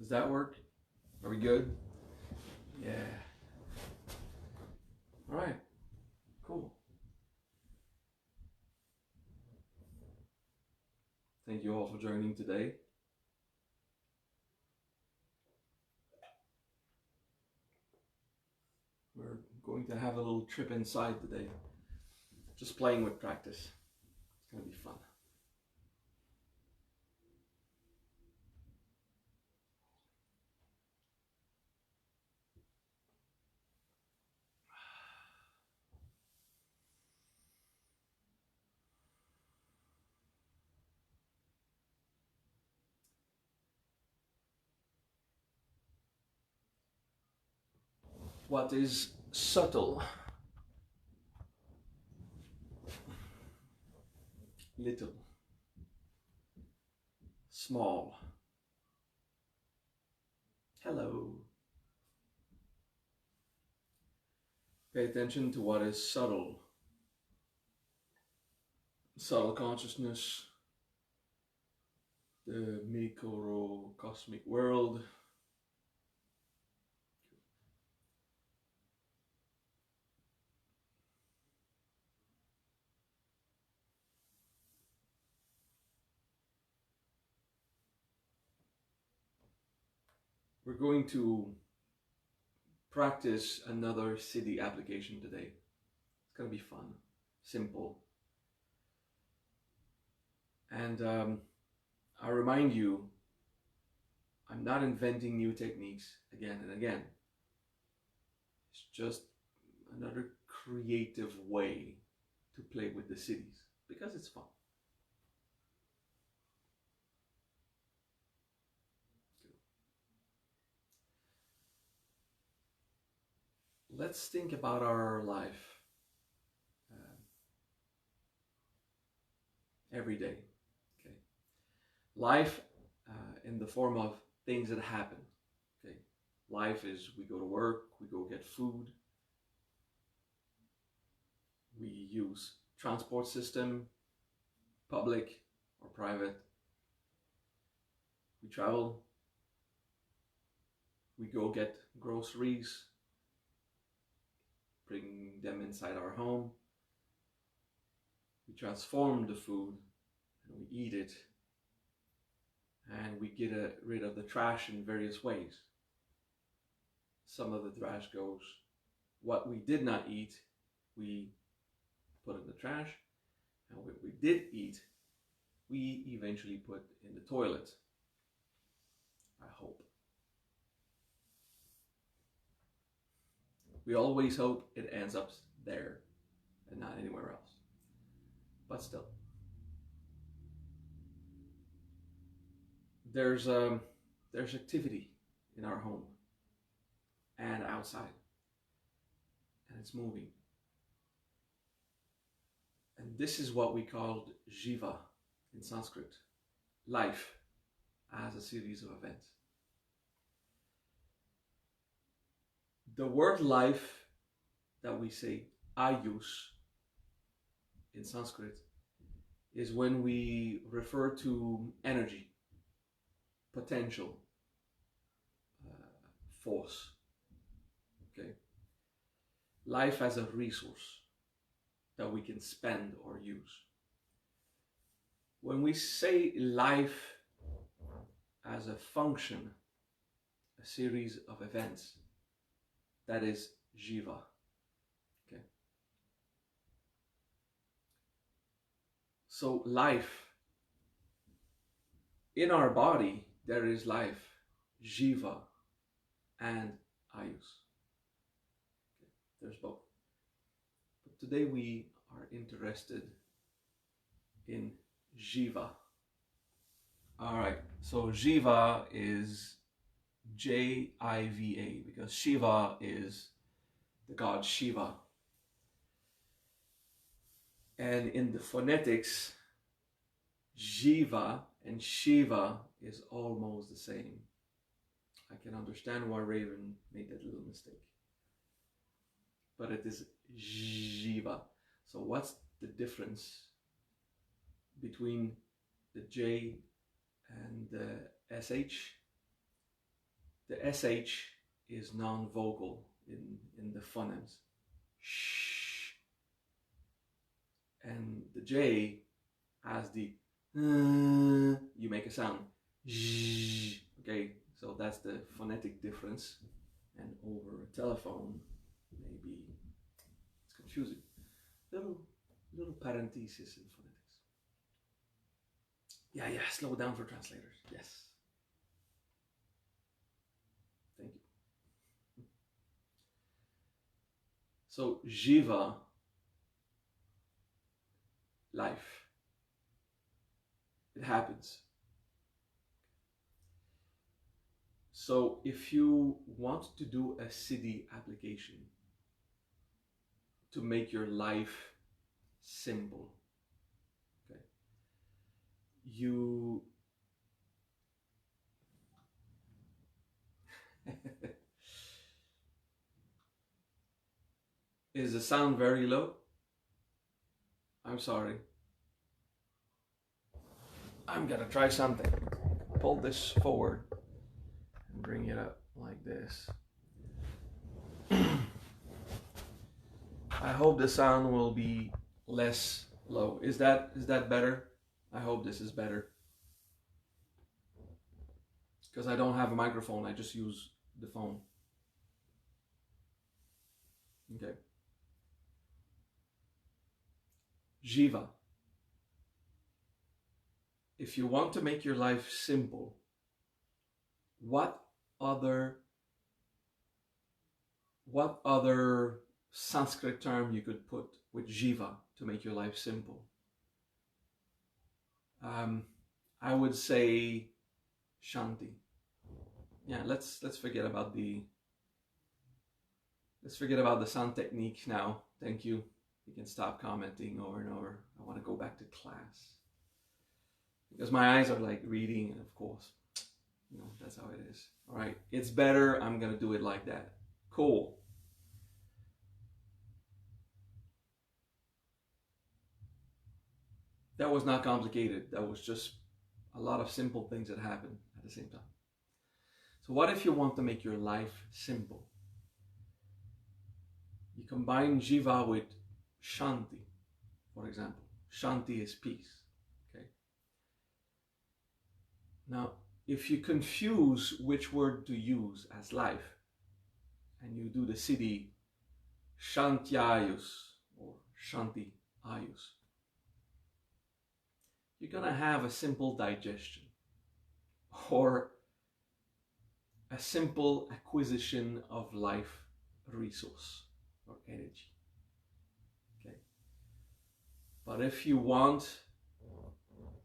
Does that work? Are we good? Yeah. All right. Cool. Thank you all for joining today. We're going to have a little trip inside today. Just playing with practice. It's going to be fun. What is subtle? Little. Small. Hello. Pay attention to what is subtle. Subtle consciousness, the microcosmic world. We're going to practice another siddhi application today. It's going to be fun, simple. And I remind you, I'm not inventing new techniques again and again. It's just another creative way to play with the siddhis because it's fun. Let's think about our life every day. Okay, life in the form of things that happen. Okay, life is we go to work, we go get food, we use transport system, public or private. We travel, we go get groceries, bring them inside our home. We transform the food and we eat it, and we get rid of the trash in various ways. Some of the trash goes, what we did not eat, we put in the trash, and what we did eat, we eventually put in the toilet. I hope. We always hope it ends up there and not anywhere else. But still. There's activity in our home and outside. And it's moving. And this is what we called Jiva in Sanskrit. Life as a series of events. The word life that we say ayus in Sanskrit is when we refer to energy, potential, force. Okay, life as a resource that we can spend or use. When we say life as a function, a series of events, that is Jiva. Okay. So life, in our body, there is life, Jiva and Ayus. Okay. There's both. But today we are interested in Jiva. All right, so Jiva is Jiva, because Shiva is the god Shiva. And in the phonetics, Jiva and Shiva is almost the same. I can understand why Raven made that little mistake. But it is Jiva. So what's the difference between the J and the SH? the SH is non-vocal in the phonemes. Shh. And the J has the you make a sound. Zzz. Okay, so that's the phonetic difference. And over a telephone, maybe it's confusing. Little parenthesis in phonetics. Yeah, slow down for translators. Yes. Thank you. So, Jiva, life. It happens. So, if you want to do a siddhi application to make your life simple, okay, you is the sound very low? I'm sorry. I'm gonna try something. Pull this forward and bring it up like this. I hope the sound will be less low. Is that better? I hope this is better. Because I don't have a microphone, I just use the phone. Okay. Jiva. If you want to make your life simple, what other Sanskrit term you could put with Jiva to make your life simple? I would say Shanti. Yeah, let's forget about the sound technique now. Thank you. You can stop commenting over and over. I want to go back to class. Because my eyes are like reading, and of course, you know, that's how it is. All right, it's better. I'm going to do it like that. Cool. That was not complicated. That was just a lot of simple things that happen at the same time. So what if you want to make your life simple? You combine Jiva with Shanti, for example. Shanti is peace. Okay. Now, if you confuse which word to use as life, and you do the siddhi Shantyayus or Shanti Ayus, you're gonna have a simple digestion or a simple acquisition of life resource or energy. Okay. But if you want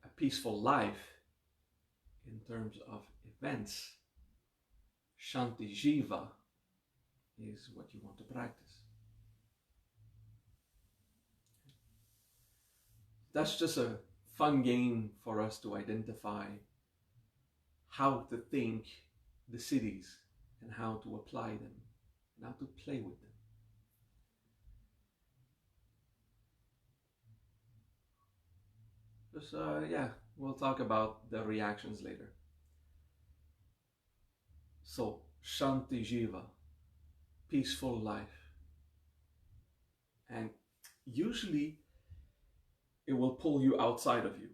a peaceful life in terms of events, Shanti Jiva is what you want to practice. That's just a fun game for us to identify how to think the siddhis and how to apply them and how to play with them. Just, yeah, we'll talk about the reactions later. So, Shanti Jiva, peaceful life. And usually it will pull you outside of you.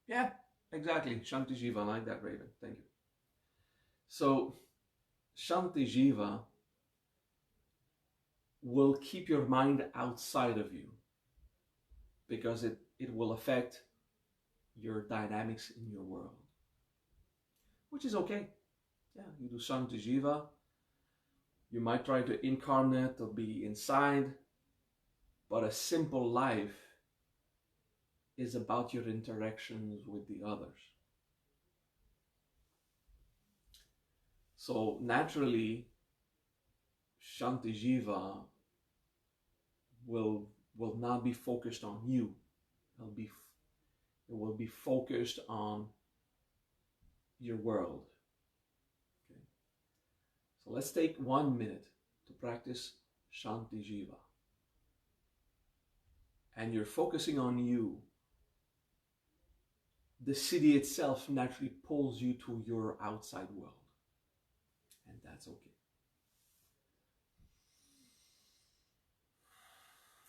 Yeah, exactly. Shanti Jiva, I like that, Raven. Thank you. So, Shanti Jiva will keep your mind outside of you because it will affect your dynamics in your world, which is okay. Yeah, you do Shanti Jiva. You might try to incarnate or be inside, but a simple life is about your interactions with the others. So naturally, Shanti Jiva will not be focused on you. It will be focused on your world. Okay. So let's take 1 minute to practice Shanti Jiva. And you're focusing on you. the siddhi itself naturally pulls you to your outside world. And that's okay.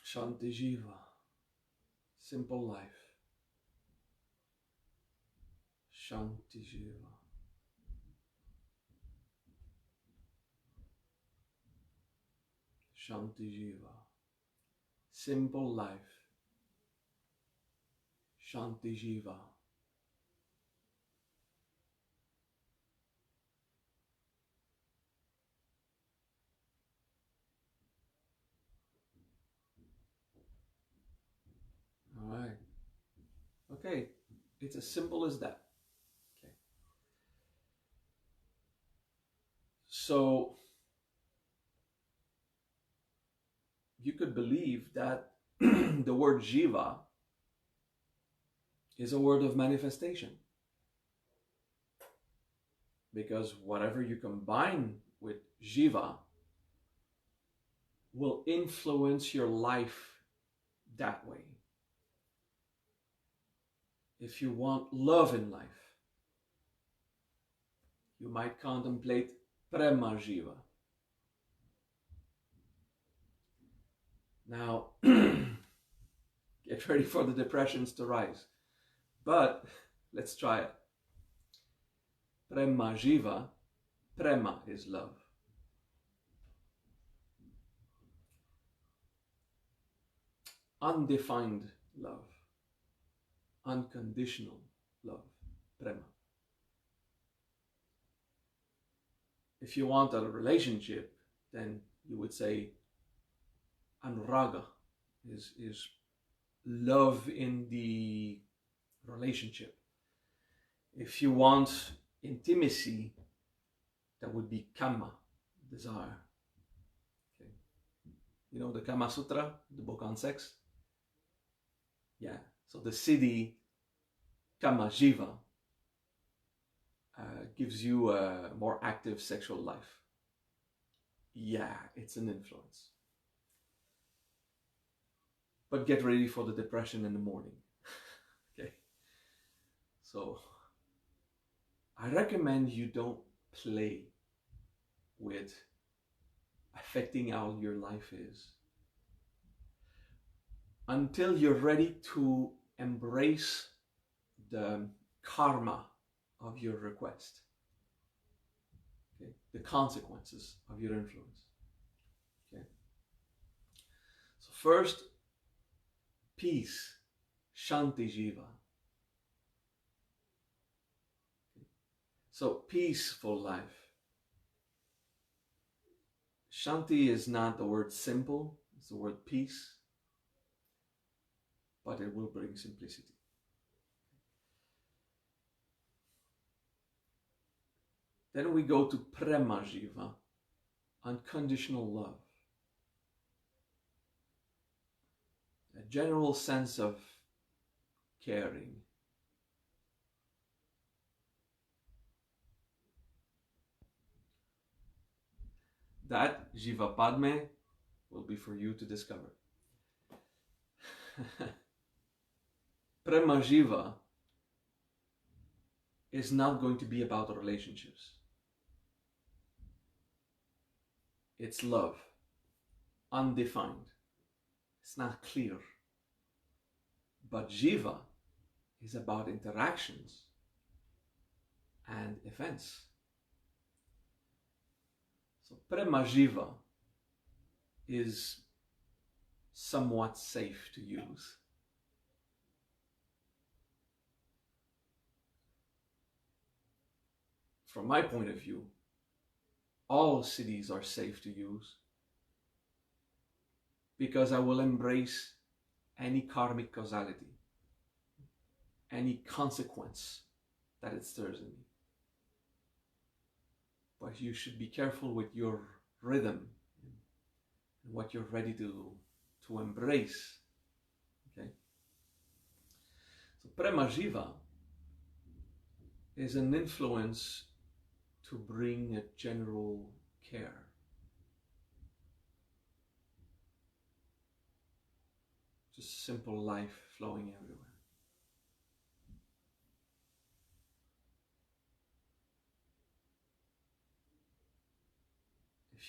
Shanti Jiva. Simple life. Shanti Jiva. Shanti Jiva. Simple life. Shanti Jiva. All right. Okay. It's as simple as that. Okay. So you could believe that the word Jiva is a word of manifestation. Because whatever you combine with Jiva will influence your life that way. If you want love in life, you might contemplate Prema Jiva. Now, get ready for the depressions to rise. But let's try it. Prema Jiva, Prema is love. Undefined love. Unconditional love. Prema. If you want a relationship, then you would say Anuradha is love in the relationship. If you want intimacy, that would be Kama, desire. Okay. You know the Kama Sutra, the book on sex? Yeah. So the siddhi Kama Jiva gives you a more active sexual life. Yeah, it's an influence. But get ready for the depression in the morning. Okay. So I recommend you don't play with affecting how your life is until you're ready to embrace the karma of your request, okay? The consequences of your influence. Okay. So first, peace, Shanti Jiva. Okay. So peaceful life. Shanti is not the word simple, it's the word peace, but it will bring simplicity. Then we go to Prema Jiva, unconditional love. A general sense of caring. That, Jiva Padme, will be for you to discover. Prema Jiva is not going to be about relationships. It's love, undefined. It's not clear. But Jiva is about interactions and events. So Prema Jiva is somewhat safe to use. From my point of view, all siddhis are safe to use because I will embrace any karmic causality, any consequence that it stirs in me. But you should be careful with your rhythm and what you're ready to embrace. Okay? So Prema Jiva is an influence to bring a general care. Just simple life flowing everywhere.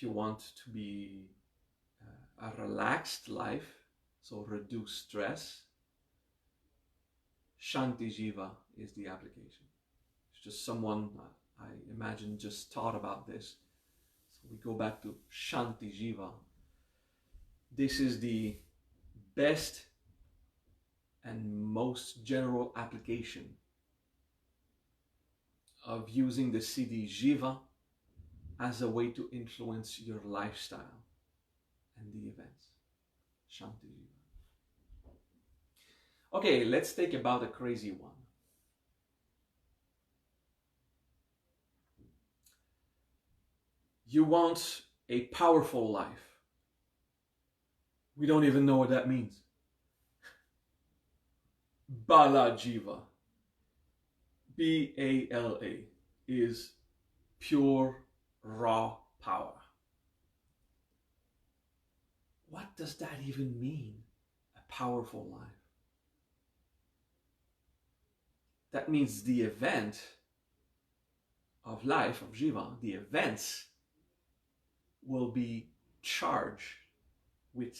if you want to be a relaxed life, so reduce stress, Shanti Jiva is the application. It's just someone, I imagine, just thought about this. So we go back to Shanti Jiva. This is the best and most general application of using the siddhi Jiva as a way to influence your lifestyle and the events. Shanti Jiva. Okay, let's take about a crazy one. You want a powerful life. We don't even know what that means. Bala Jiva, B-A-L-A, is pure raw power. What does that even mean? A powerful life. That means the event of life, of Jiva, the events will be charged with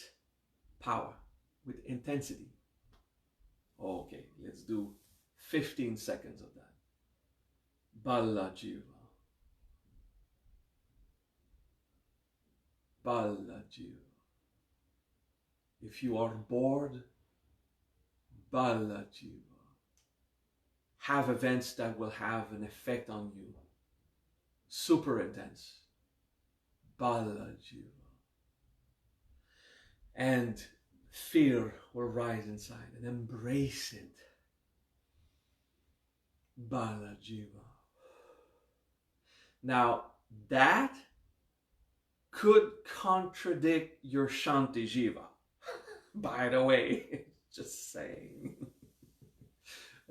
power, with intensity. Okay, let's do 15 seconds of that. Bala Jiva. Bala Jiva. If you are bored, Bala Jiva. Have events that will have an effect on you. Super intense. Bala Jiva. And fear will rise inside and embrace it. Bala Jiva. Now that could contradict your Shanti Jiva. By the way, just saying.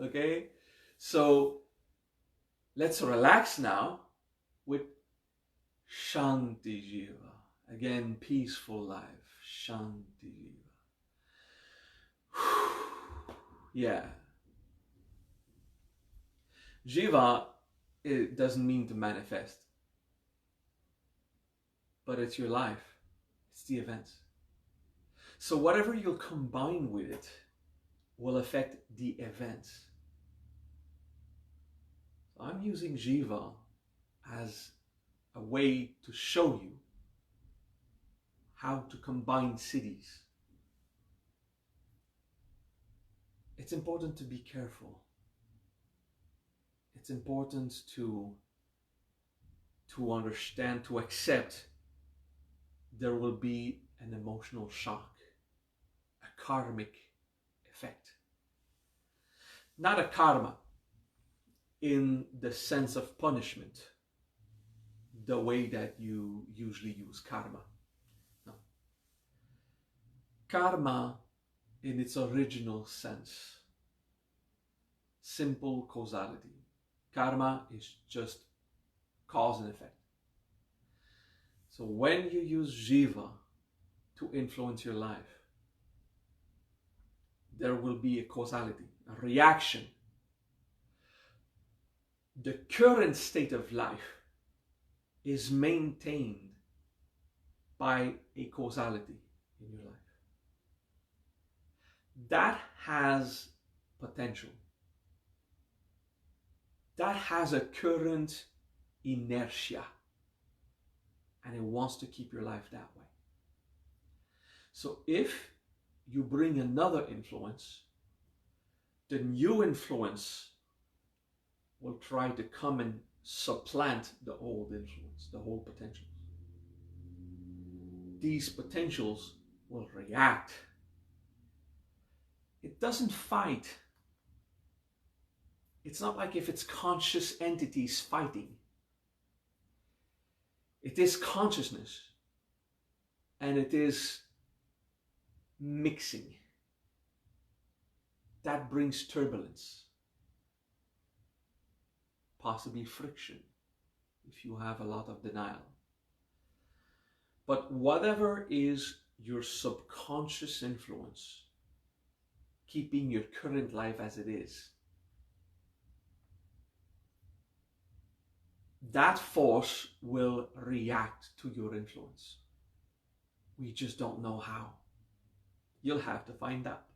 Okay? So let's relax now with Shanti Jiva. Again, peaceful life. Shanti Jiva. Yeah. Jiva, it doesn't mean to manifest. But it's your life. It's the events. So whatever you'll combine with it will affect the events. So I'm using Jiva as a way to show you how to combine siddhis. It's important to be careful. It's important to understand, to accept there will be an emotional shock, a karmic effect. Not a karma in the sense of punishment, the way that you usually use karma. No. Karma in its original sense, simple causality. Karma is just cause and effect. So when you use Jiva to influence your life, there will be a causality, a reaction. The current state of life is maintained by a causality in your life. That has potential. That has a current inertia. And it wants to keep your life that way. So if you bring another influence, the new influence will try to come and supplant the old influence, the old potentials. These potentials will react. It doesn't fight. It's not like if it's conscious entities fighting. It is consciousness, and it is mixing. That brings turbulence, possibly friction, if you have a lot of denial. But whatever is your subconscious influence, keeping your current life as it is, that force will react to your influence. We just don't know how. You'll have to find out.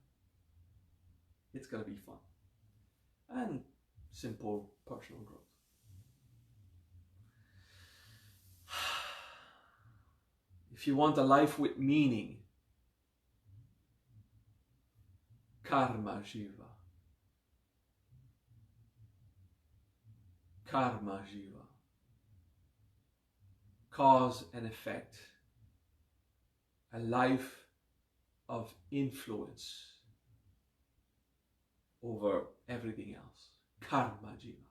It's going to be fun and simple personal growth. If you want a life with meaning, karma jiva. Karma jiva. Cause and effect. A life of influence over everything else. Karma jiva.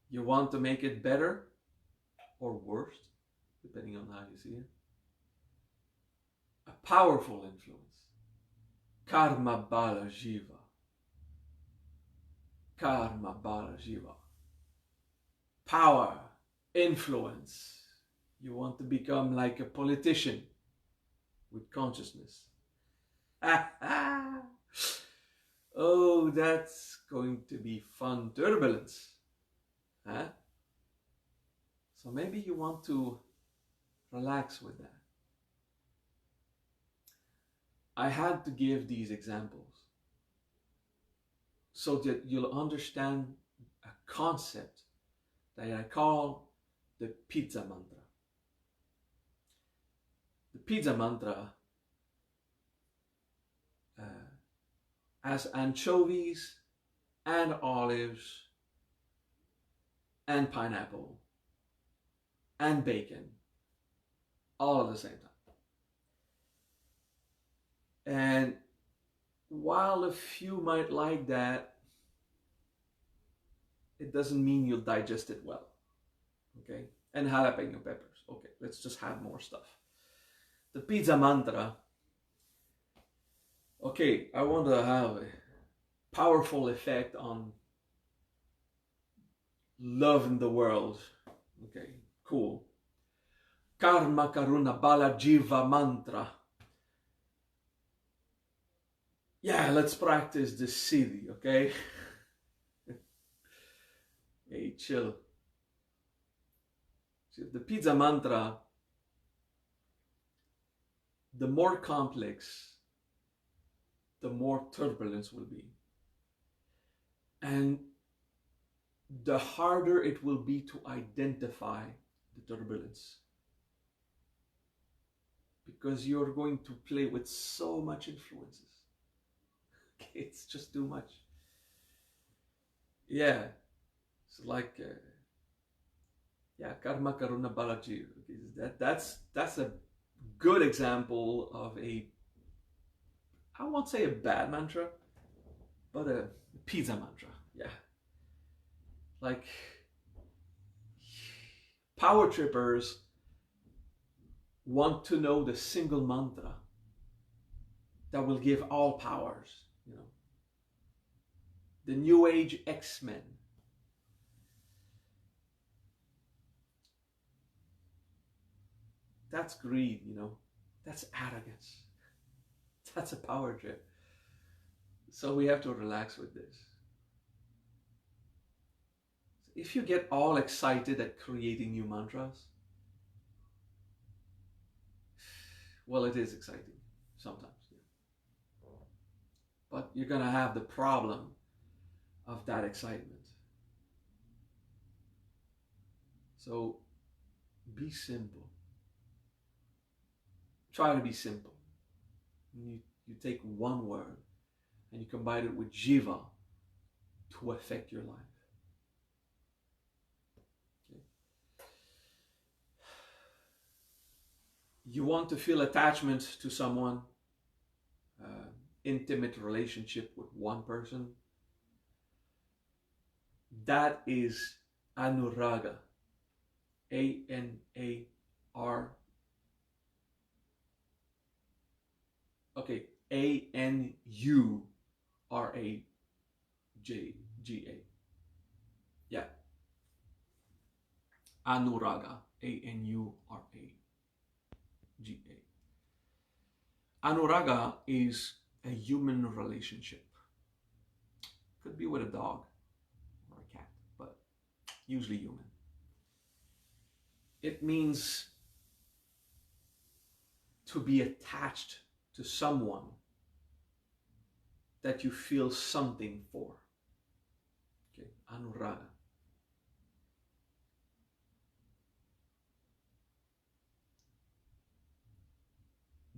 You want to make it better or worse, depending on how you see it. A powerful influence. Karma bala jiva. Karma bala jiva. Power, influence. You want to become like a politician with consciousness. Oh, that's going to be fun turbulence. Huh? So maybe you want to relax with that. I had to give these examples so that you'll understand a concept that I call the pizza mantra. The pizza mantra has anchovies and olives and pineapple and bacon all at the same time. And while a few might like that, it doesn't mean you'll digest it well. Okay? And jalapeno peppers. Okay, let's just have more stuff. The pizza mantra. Okay, I want to have a powerful effect on love in the world. Okay, cool. Karma karuna bala jiva mantra. Yeah, let's practice the siddhi, okay? Hey, chill. See, the pizza mantra, the more complex, the more turbulence will be. And the harder it will be to identify the turbulence. Because you're going to play with so much influences. It's just too much. Yeah. It's like, karma karuna balaji. That's a good example of a, I won't say a bad mantra, but a pizza mantra. Yeah. Like, power trippers want to know the single mantra that will give all powers, you know. The New Age X-Men. That's greed, you know. That's arrogance. That's a power trip. So we have to relax with this. If you get all excited at creating new mantras, well, it is exciting sometimes. Yeah. But you're going to have the problem of that excitement. So be simple. Try to be simple. You take one word and you combine it with Jiva to affect your life. Okay. You want to feel attachment to someone, intimate relationship with one person. That is Anuradha. A-N-A-R. Okay, A-N-U-R-A-G-A. Yeah. Anuraga. A-N-U-R-A-G-A. Anuraga is a human relationship. Could Could be with a dog or a cat, but usually human. It means to be attached to someone that you feel something for. Okay, Anuradha.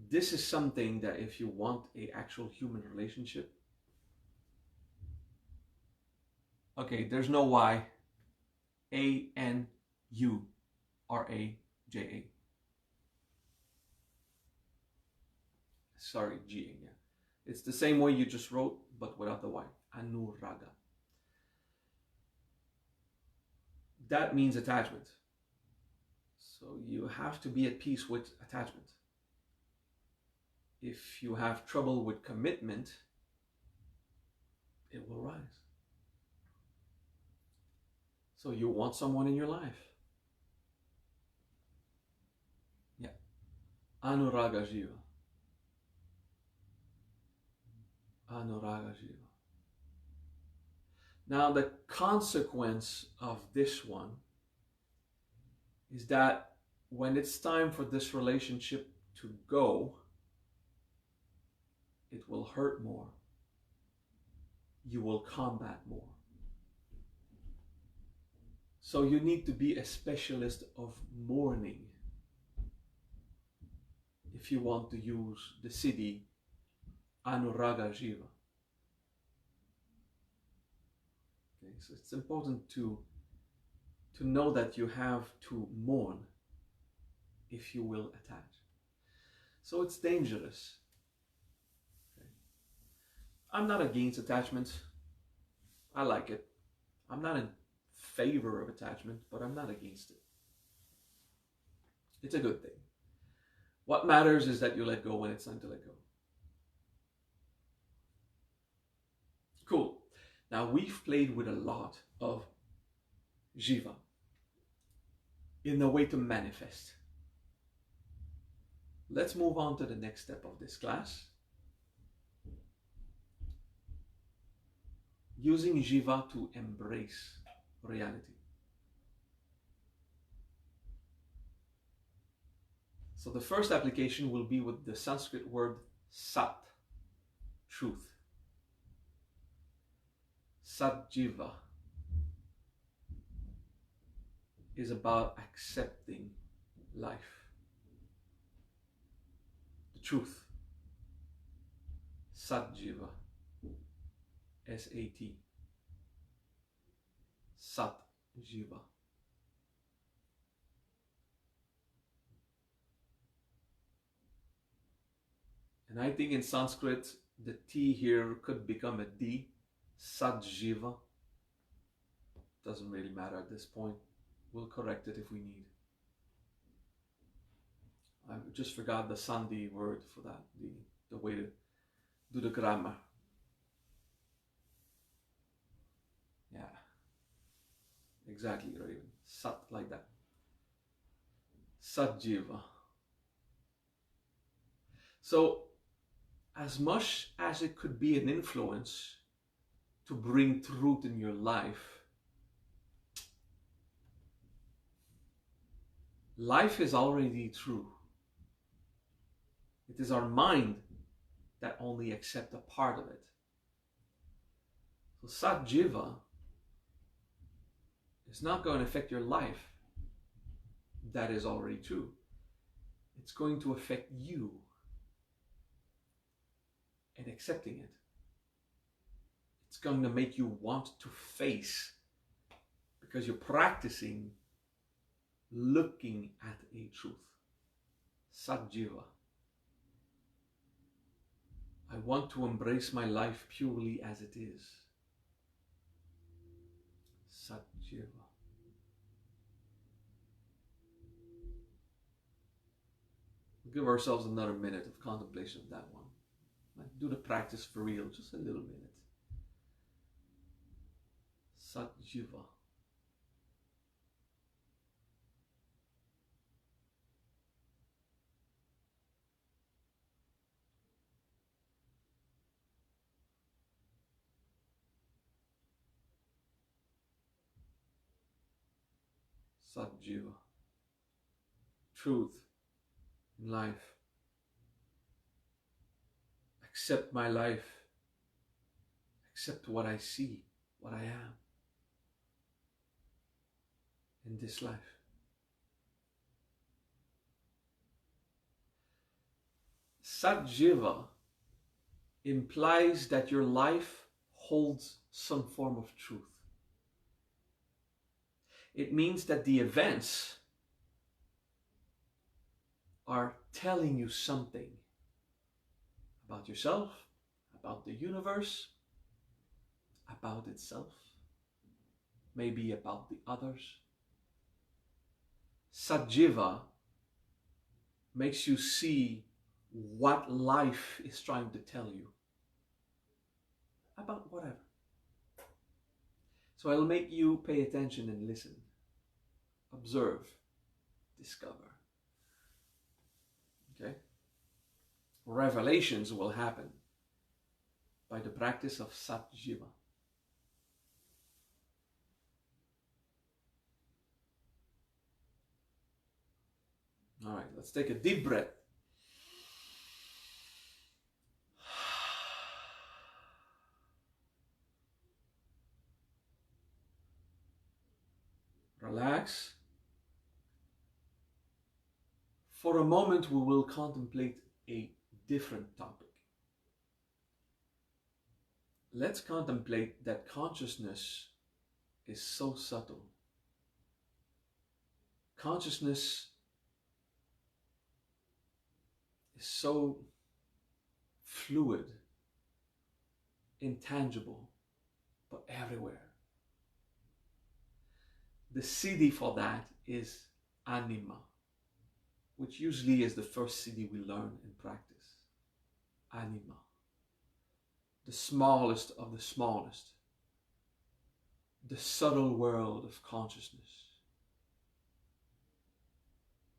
This is something that if you want an actual human relationship, okay, there's no Y, Anuraja. Sorry, G, yeah. It's the same way you just wrote, but without the Y. Anuradha. That means attachment. So you have to be at peace with attachment. If you have trouble with commitment, it will rise. So you want someone in your life. Yeah. Anuraga Jiva. Anuraga Jiva. Now the consequence of this one is that when it's time for this relationship to go, it will hurt more. You will combat more. So you need to be a specialist of mourning if you want to use the siddhi Anuraga Jiva. Okay, so it's important to know that you have to mourn if you will attach. So it's dangerous. Okay. I'm not against attachment. I like it. I'm not in favor of attachment, but I'm not against it. It's a good thing. What matters is that you let go when it's time to let go. Cool. Now we've played with a lot of Jiva in the way to manifest. Let's move on to the next step of this class. Using Jiva to embrace reality. So the first application will be with the Sanskrit word Sat, truth. Sat Jiva is about accepting life. The truth. Sat Jiva. S-A-T. Sat Jiva. And I think in Sanskrit, the T here could become a D. Sat Jiva. Doesn't really matter at this point. We'll correct it if we need. I just forgot the Sandhi word for that, the way to do the grammar. Yeah, exactly, Raven. Sat, like that. Sat Jiva. So, as much as it could be an influence to bring truth in your life, life is already true. It is our mind that only accepts a part of it. So Sat Jiva is not going to affect your life. That is already true. It's going to affect you and accepting it. It's going to make you want to face, because you're practicing looking at a truth. Sat Jiva. I want to embrace my life purely as it is. Sat Jiva. We'll give ourselves another minute of contemplation of that one. Like, do the practice for real, just a little minute. Sat Jiva. Sat Jiva. Truth in life. Accept my life. Accept what I see, what I am in this life. Sat Jiva implies that your life holds some form of truth. It means that the events are telling you something about yourself, about the universe, about itself, maybe about the others. Sat Jiva makes you see what life is trying to tell you about whatever. So it'll make you pay attention and listen, observe, discover. Okay? Revelations will happen by the practice of Sat Jiva. All right, let's take a deep breath. Relax. For a moment, we will contemplate a different topic. Let's contemplate that consciousness is so subtle. Consciousness is so fluid, intangible, but everywhere. The siddhi for that is anima, which usually is the first siddhi we learn and practice. Anima. The smallest of the smallest. The subtle world of consciousness.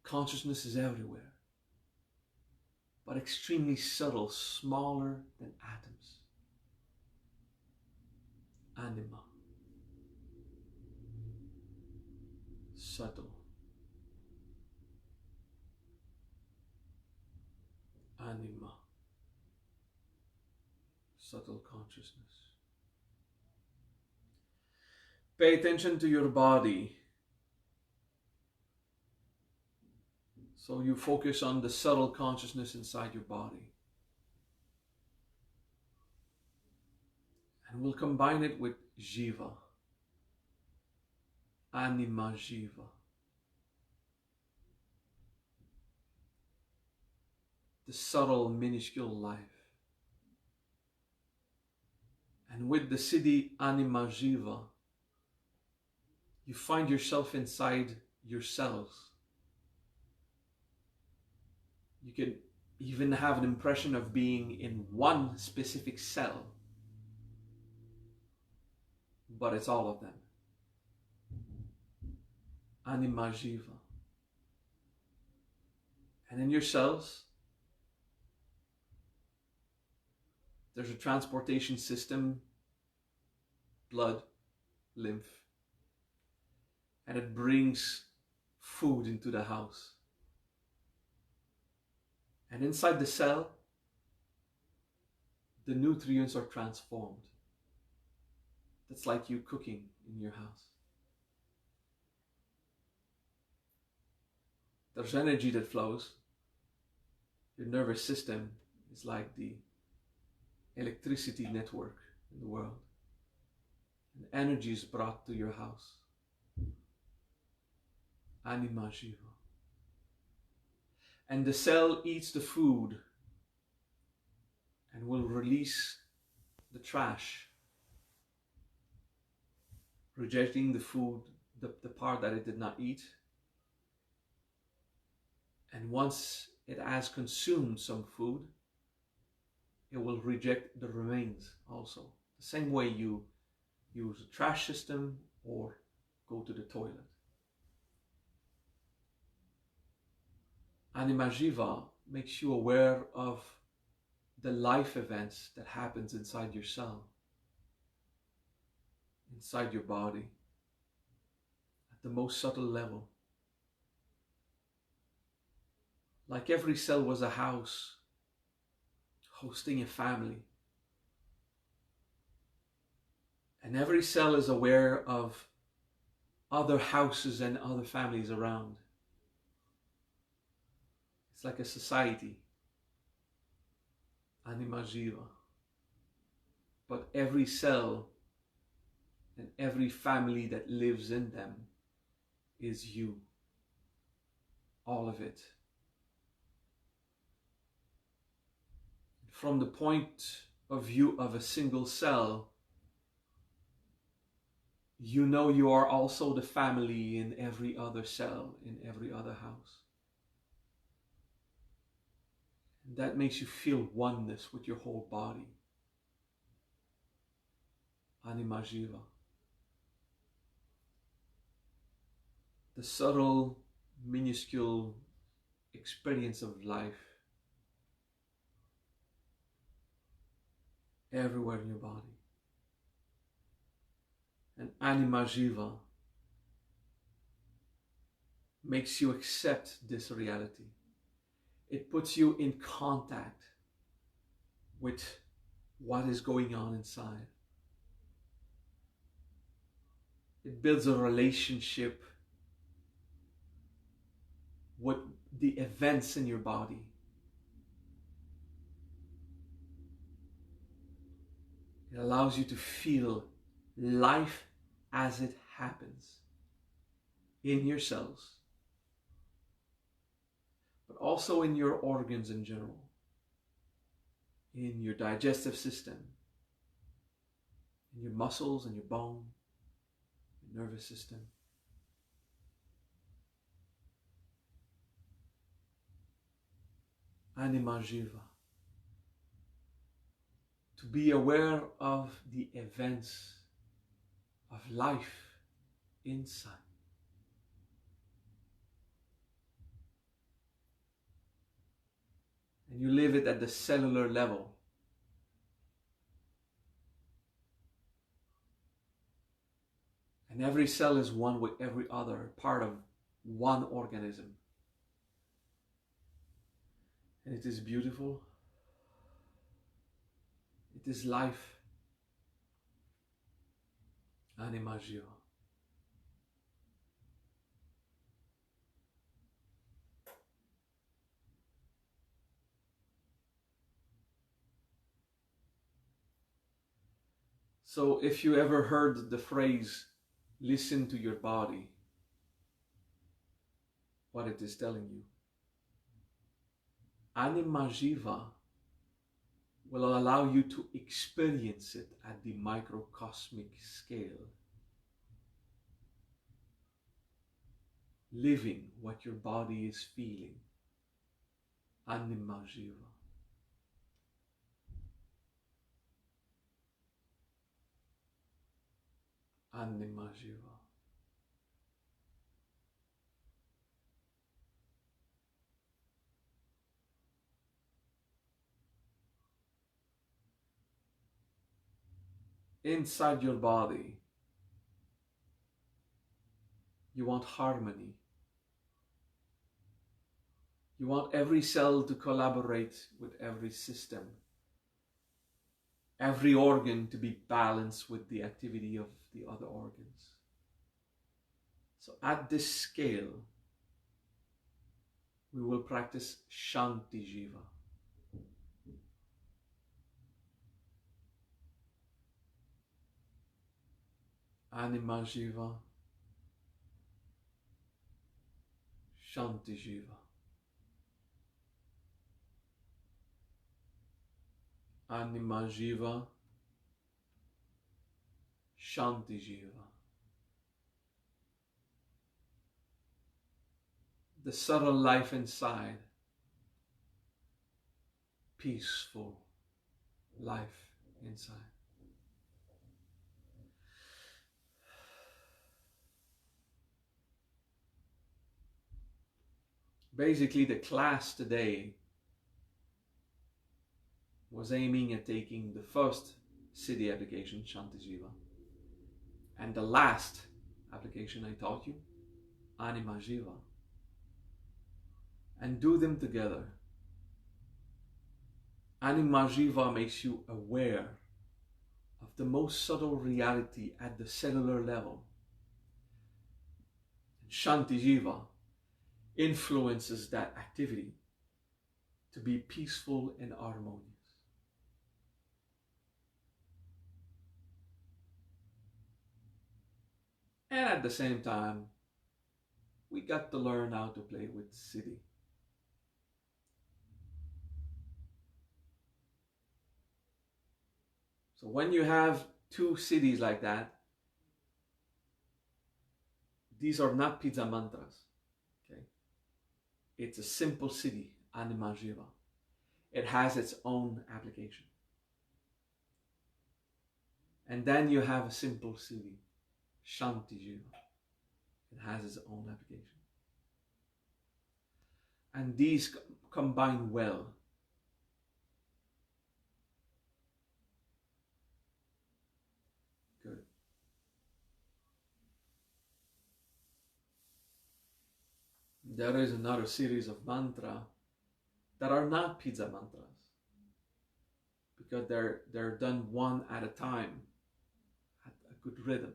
Consciousness is everywhere, but extremely subtle, smaller than atoms. Anima. Subtle. Anima. Subtle consciousness. Pay attention to your body. So you focus on the subtle consciousness inside your body. And we'll combine it with Jiva. Anima Jiva. The subtle, minuscule life. And with the siddhi Anima Jiva, you find yourself inside your cells. You can even have an impression of being in one specific cell, but it's all of them. Anima Jiva. And in your cells, there's a transportation system, blood, lymph, and it brings food into the house. And inside the cell, the nutrients are transformed. That's like you cooking in your house. There's energy that flows. Your nervous system is like the electricity network in the world. And energy is brought to your house. Anima Jiva. And the cell eats the food and will release the trash, rejecting the food, the part that it did not eat. And once it has consumed some food, it will reject the remains also. The same way you use a trash system or go to the toilet. Anima Jiva makes you aware of the life events that happens inside your cell, inside your body, at the most subtle level. like every cell was a house hosting a family. And every cell is aware of other houses and other families around. It's like a society, anima jiva. But every cell and every family that lives in them is you. All of it. From the point of view of a single cell, you know you are also the family in every other cell, in every other house. And that makes you feel oneness with your whole body. Anima Jiva. The subtle, minuscule experience of life everywhere in your body. And Anima Jiva makes you accept this reality. It puts you in contact with what is going on inside. It builds a relationship with the events in your body. It allows you to feel life as it happens in your cells, but also in your organs in general, in your digestive system, in your muscles and your bone, your nervous system. Anima Jiva. To be aware of the events of life inside. And you live it at the cellular level. And every cell is one with every other, part of one organism. And it is beautiful. It is life. Anima Jiva. So if you ever heard the phrase, listen to your body, what it is telling you. Anima Jiva will allow you to experience it at the microcosmic scale. Living what your body is feeling. Anima Jiva. Anima Jiva. Inside your body, you want harmony. You want every cell to collaborate with every system. Every organ to be balanced with the activity of the other organs. So at this scale, we will practice Shanti Jiva. Anima Jiva. Shanti Jiva. Anima Jiva. Shanti Jiva. The subtle life inside. Peaceful life inside. Basically, the class today was aiming at taking the first siddhi application, Shanti Jiva, and the last application I taught you, Anima Jiva. and do them together. Anima Jiva makes you aware of the most subtle reality at the cellular level. And Shanti Jiva influences that activity to be peaceful and harmonious. And at the same time, we got to learn how to play with siddhi. So when you have two siddhis like that, these are not pizza mantras. Okay? It's a simple siddhi, Anima Jiva. It has its own application. And then you have a simple siddhi, Shanti Jiva. It has its own application. And these combine well. Good. There is another series of mantra that are not pizza mantras, because they're done one at a time, at a good rhythm.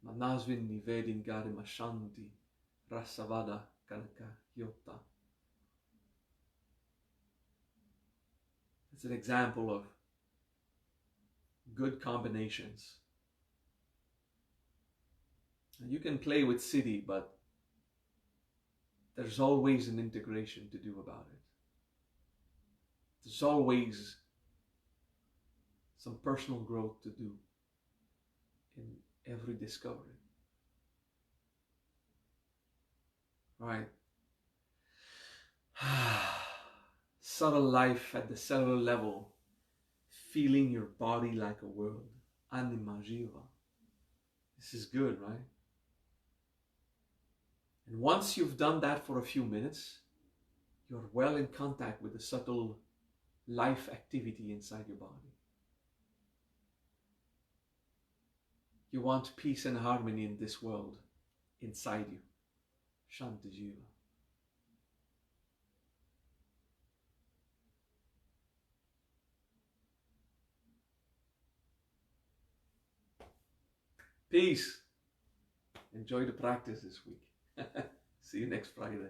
Manasvin nivedin garima shanti rasavada kanaka yota. It's an example of good combinations. And you can play with siddhi, but there's always an integration to do about it. There's always some personal growth to do in every discovery. Right? Subtle life at the cellular level, feeling your body like a world. Anima Jiva. This is good, right? And once you've done that for a few minutes, you're well in contact with the subtle life activity inside your body. You want peace and harmony in this world, inside you. Shanti Jiva. Peace. Enjoy the practice this week. See you next Friday.